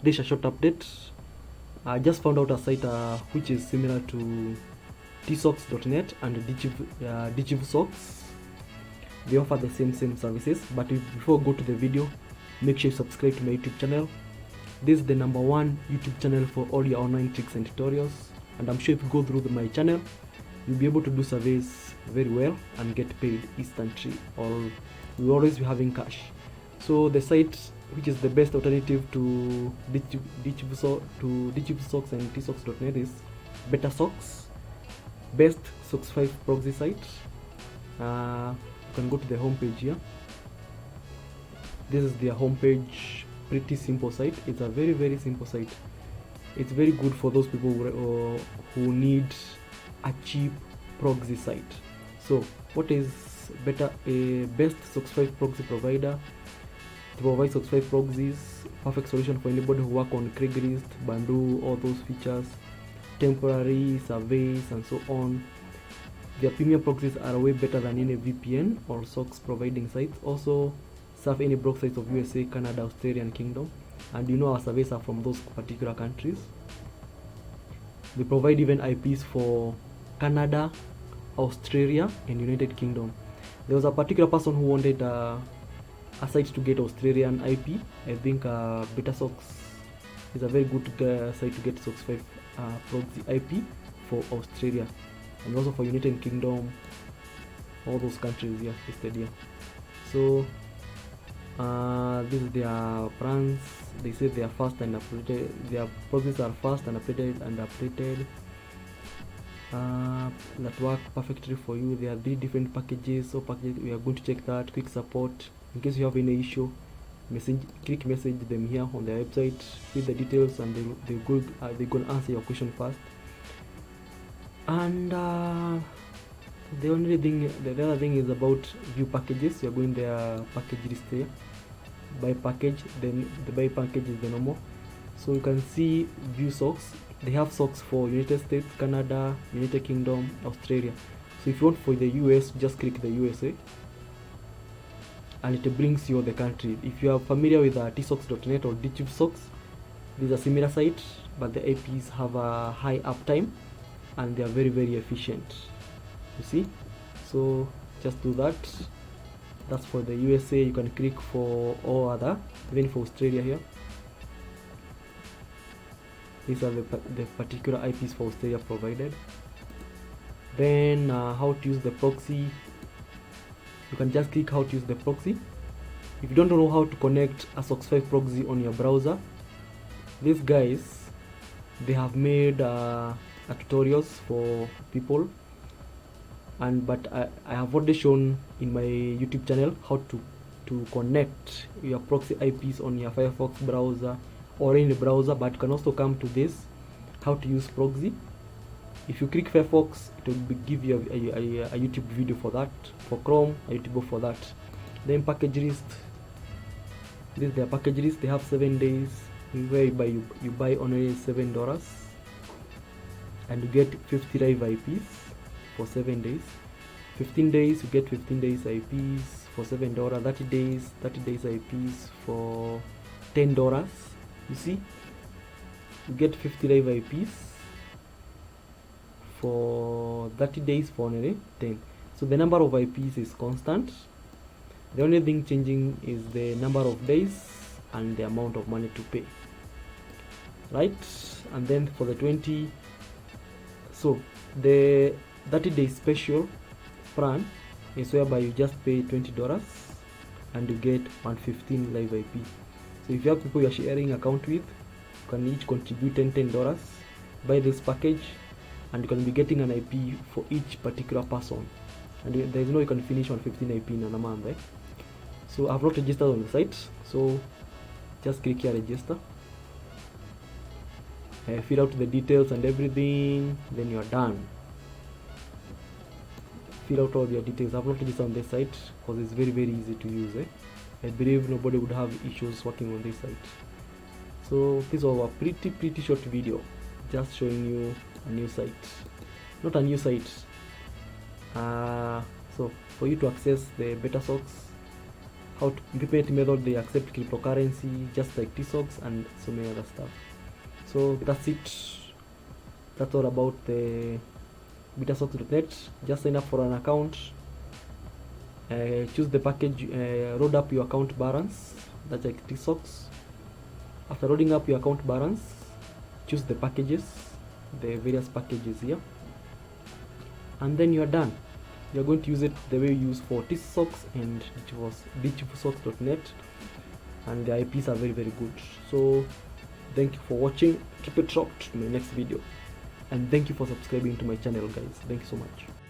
This is a short update. I just found out a site which is similar to tsocks.net and Dichvusocks. They offer the same services, but before I go to the video, make sure you subscribe to my YouTube channel. This is the #1 YouTube channel for all your online tricks and tutorials, and I'm sure if you go through my channel, you'll be able to do surveys very well and get paid instantly, or you'll always be having cash. So the site which is the best alternative to Dichvusocks and tsocks.net is Betasocks, best Socks5 proxy site. You can go to the homepage here. This is their homepage. Pretty simple site. It's a very simple site. It's very good for those people who need a cheap proxy site. So what is a best Socks5 proxy provider? To provide Socks5 proxies, perfect solution for anybody who work on Craigslist, Bandu, all those features, temporary surveys and so on. Their premium proxies are way better than any VPN or socks providing sites. Also serve any block sites of USA, Canada, Australia and Kingdom, and you know our surveys are from those particular countries. They provide even IPs for Canada, Australia and United Kingdom. There was a particular person who wanted a site to get Australian IP. I think Betasocks is a very good site to get Socks5 proxy IP for Australia, and also for United Kingdom, all those countries here listed here. So this is their brands. They say they are fast and updated. Their proxies are fast and updated that work perfectly for you. There are 3 different packages. So we are going to check that. Quick support. In case you have any issue, click message them here on their website, fill the details, and they're going to answer your question fast. And the other thing is about view packages. You're going their package list here, buy package. Then the buy package is the normal. So you can see view socks. They have socks for United States, Canada, United Kingdom, Australia. So if you want for the US, just click the USA and it brings you the country. If you are familiar with tsocks.net or Dichvusocks, this is a similar site, but the IPs have a high uptime and they are very efficient, you see. So just do that. That's for the USA. You can click for all other, even for Australia here. These are the particular IPs for Australia provided. Then how to use the proxy. You can just click how to use the proxy. If you don't know how to connect a Socks5 proxy on your browser, these guys, they have made tutorials for people, but I have already shown in my YouTube channel how to connect your proxy IPs on your Firefox browser or any browser, but you can also come to this, how to use proxy. If you click Firefox, it will give you a YouTube video for that. For Chrome, a YouTube for that. Then package list. This is their package list. They have 7 days where you buy only $7 and you get 50 live IPs for 7 days. 15 days you get 15 days IPs for $7. 30 days IPs for $10. You see, you get 50 live IPs for 30 days for only 10. So the number of IPs is constant. The only thing changing is the number of days and the amount of money to pay, right? And then for the 20, so the 30-day special plan is whereby you just pay $20 and you get 115 live IP. So if you have people you're sharing account with, you can each contribute $10. Buy this package and you can be getting an IP for each particular person, and there is no you can finish 115 IP in a month, right? So I've not registered on the site, so just click here register, fill out the details and everything, then you are done. Fill out all your details. I've not registered on this site because it's very easy to use. I believe nobody would have issues working on this site. So this was a pretty short video just showing you a new site, not a new site. So for you to access the Betasocks, how to payment method, they accept cryptocurrency just like T-Socks and so many other stuff. So that's it. That's all about the Betasocks.net. Just sign up for an account, choose the package, load up your account balance, that's like T-Socks. After loading up your account balance, choose the packages, the various packages here, and then you're done. You're going to use it the way you use for T-Socks and Dichvusocks.net, and the IPs are very good. So thank you for watching. Keep it locked to my next video, and thank you for subscribing to my channel, guys. Thank you so much.